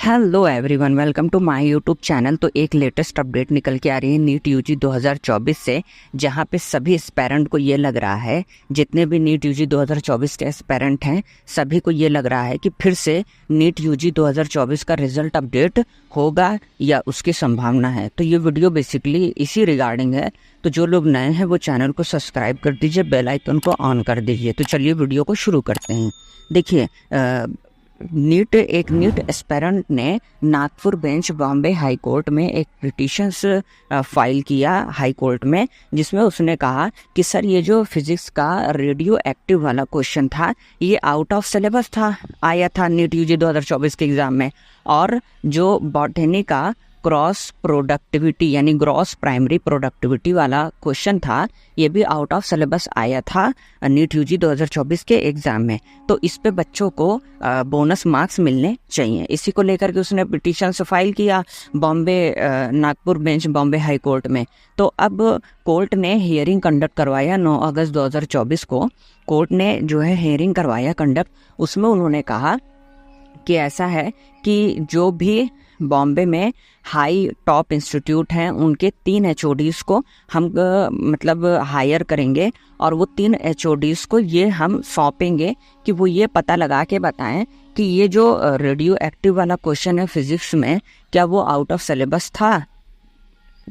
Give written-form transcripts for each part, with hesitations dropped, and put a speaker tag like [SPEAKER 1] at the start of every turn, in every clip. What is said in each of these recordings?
[SPEAKER 1] Hello everyone, welcome to my YouTube channel. तो एक latest update निकल के आ रही है नीट यूजी 2024 से, जहां पे सभी एस्पेरेंट को ये लग रहा है, जितने भी नीट यूजी 2024 के एस्पेरेंट हैं सभी को ये लग रहा है कि फिर से नीट यूजी 2024 का रिजल्ट अपडेट होगा या उसकी संभावना है। तो ये वीडियो बेसिकली इसी रिगार्डिंग है। तो जो लोग नए हैं वो चैनल को सब्सक्राइब कर दीजिए, बेल आइकन को ऑन कर दीजिए। तो चलिए वीडियो को शुरू करते हैं। देखिए, नीट एस्पेरेंट ने Nagpur bench Bombay high court में एक पिटीशंस फाइल किया हाई कोर्ट में, जिसमें उसने कहा कि सर ये जो फिजिक्स का रेडियो एक्टिव वाला क्वेश्चन था ये आउट ऑफ सिलेबस आया था नीट यूजी 2024 के एग्जाम में, और जो बॉटनी का क्रॉस प्रोडक्टिविटी यानी ग्रॉस प्राइमरी प्रोडक्टिविटी वाला क्वेश्चन था ये भी आउट ऑफ सिलेबस आया था नीट यूजी 2024 के एग्जाम में। तो इस पे बच्चों को बोनस मार्क्स मिलने चाहिए। इसी को लेकर के उसने पिटीशन फाइल किया Nagpur bench Bombay high court में। तो अब कोर्ट ने हियरिंग कंडक्ट करवाया 9 अगस्त 2024 को। कोर्ट ने जो है हियरिंग करवाया कंडक्ट। उसमें उन्होंने कहा कि ऐसा है कि जो भी बॉम्बे में हाई टॉप इंस्टीट्यूट हैं उनके 3 एचओडीज को हम मतलब हायर करेंगे, और वो 3 एचओडीज को ये हम सौंपेंगे कि वो ये पता लगा के बताएं कि ये जो रेडियो एक्टिव वाला क्वेश्चन है फिजिक्स में क्या वो आउट ऑफ सिलेबस था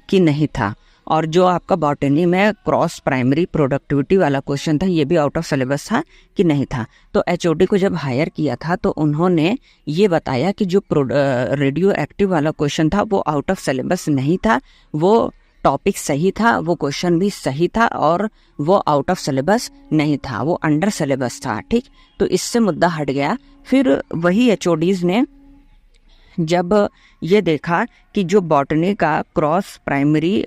[SPEAKER 1] कि नहीं था, और जो आपका बॉटनी में क्रॉस प्राइमरी प्रोडक्टिविटी वाला क्वेश्चन था ये भी आउट ऑफ सिलेबस था कि नहीं था। तो एचओडी को जब हायर किया था तो उन्होंने ये बताया कि जो रेडियो एक्टिव वाला क्वेश्चन था वो आउट ऑफ सिलेबस नहीं था, वो टॉपिक सही था, वो क्वेश्चन भी सही था, और वो आउट ऑफ सिलेबस नहीं था, वो अंडर सिलेबस था। ठीक, तो इससे मुद्दा हट गया। फिर वही एचओडीज ने जब ये देखा कि जो बॉटनी का क्रॉस प्राइमरी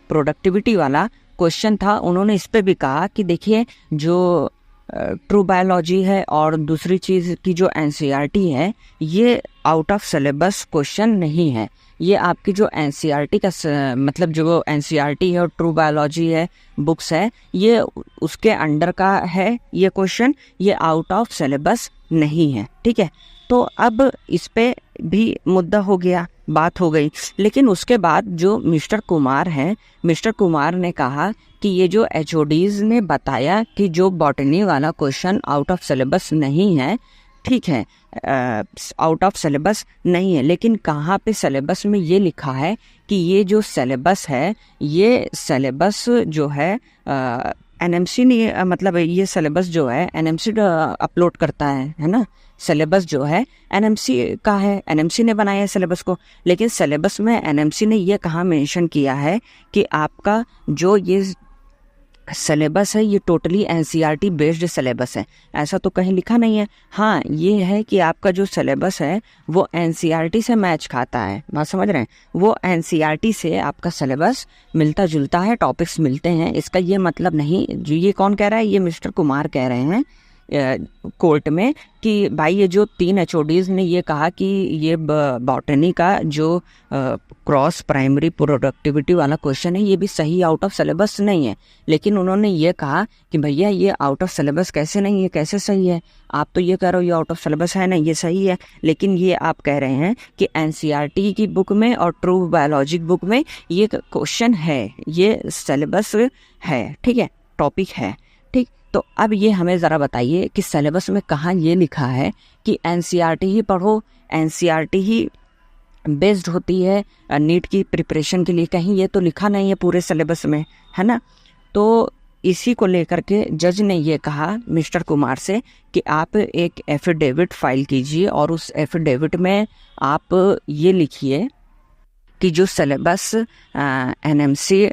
[SPEAKER 1] प्रोडक्टिविटी वाला क्वेश्चन था, उन्होंने इस पे भी कहा कि देखिए जो ट्रू बायोलॉजी है और दूसरी चीज़ की जो एनसीईआरटी है ये आउट ऑफ सिलेबस क्वेश्चन नहीं है। ये आपकी जो एनसीईआरटी का मतलब जो एनसीईआरटी है और ट्रू बायोलॉजी है बुक्स है ये उसके अंडर का है ये क्वेश्चन, ये आउट ऑफ सिलेबस नहीं है। ठीक है, तो अब इस पे भी मुद्दा हो गया, बात हो गई। लेकिन उसके बाद जो मिस्टर कुमार हैं, मिस्टर कुमार ने कहा कि ये जो एचओडीज ने बताया कि जो बॉटनी वाला क्वेश्चन आउट ऑफ सिलेबस नहीं है, ठीक है, आउट ऑफ सिलेबस नहीं है, लेकिन कहाँ पे सिलेबस में ये लिखा है कि ये जो सिलेबस है ये सिलेबस जो है एनएमसी ने मतलब ये सिलेबस जो है एनएमसी अपलोड करता है ना। सिलेबस जो है एनएमसी का है, एनएमसी ने बनाया है सिलेबस को। लेकिन सिलेबस में एनएमसी ने ये कहाँ मेंशन किया है कि आपका जो ये सिलेबस है ये टोटली एनसीईआरटी बेस्ड सिलेबस है, ऐसा तो कहीं लिखा नहीं है। हाँ, ये है कि आपका जो सिलेबस है वो एनसीईआरटी से मैच खाता है, बात समझ रहे हैं, वो एनसीईआरटी से आपका सिलेबस मिलता जुलता है, टॉपिक्स मिलते हैं। इसका ये मतलब नहीं, जो ये कौन कह रहा है, ये मिस्टर कुमार कह रहे हैं कोर्ट में कि भाई ये जो 3 एचओडीज ने ये कहा कि ये बॉटनी का जो क्रॉस प्राइमरी प्रोडक्टिविटी वाला क्वेश्चन है ये भी सही आउट ऑफ सिलेबस नहीं है। लेकिन उन्होंने ये कहा कि भैया ये आउट ऑफ सिलेबस कैसे नहीं है, कैसे सही है, आप तो ये कह रहे हो ये आउट ऑफ सिलेबस है ना, ये सही है। लेकिन ये आप कह रहे हैं कि एनसीईआरटी की बुक में और ट्रू बायोलॉजिक बुक में ये क्वेश्चन है, ये सिलेबस है, ठीक है, टॉपिक है। ठीक, तो अब ये हमें ज़रा बताइए कि सिलेबस में कहाँ ये लिखा है कि एनसीईआरटी ही पढ़ो, एनसीईआरटी ही बेस्ड होती है नीट की प्रिपरेशन के लिए, कहीं ये तो लिखा नहीं है पूरे सिलेबस में, है ना। तो इसी को लेकर के जज ने ये कहा मिस्टर कुमार से कि आप एक एफिडेविट फाइल कीजिए और उस एफिडेविट में आप ये लिखिए कि जो सिलेबस एनएमसी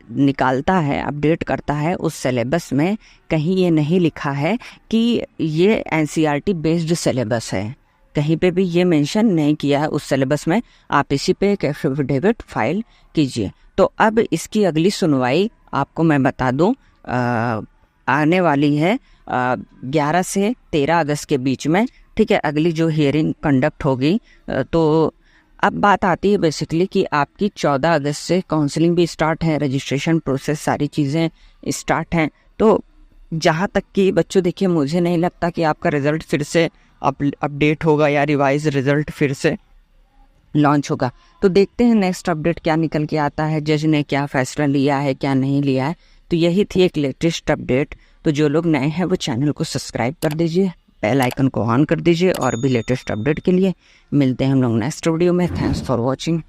[SPEAKER 1] निकालता है, अपडेट करता है, उस सिलेबस में कहीं ये नहीं लिखा है कि ये एनसीईआरटी बेस्ड सिलेबस है, कहीं पे भी ये मेंशन नहीं किया है उस सिलेबस में। आप इसी पे एक एफिडेविट फाइल कीजिए। तो अब इसकी अगली सुनवाई आपको मैं बता दूं आने वाली है 11 से 13 अगस्त के बीच में। ठीक है, अगली जो हियरिंग कंडक्ट होगी। तो अब बात आती है बेसिकली कि आपकी 14 अगस्त से काउंसलिंग भी स्टार्ट है, रजिस्ट्रेशन प्रोसेस सारी चीज़ें स्टार्ट हैं। तो जहाँ तक कि बच्चों देखिए, मुझे नहीं लगता कि आपका रिज़ल्ट फिर से अपडेट होगा या रिवाइज रिजल्ट फिर से लॉन्च होगा। तो देखते हैं नेक्स्ट अपडेट क्या निकल के आता है, जज ने क्या फैसला लिया है क्या नहीं लिया है। तो यही थी एक लेटेस्ट अपडेट। तो जो लोग नए हैं वो चैनल को सब्सक्राइब कर दीजिए, बेल आइकन को ऑन कर दीजिए और भी लेटेस्ट अपडेट के लिए मिलते हैं हम लोग नेक्स्ट वीडियो में। Thanks for watching.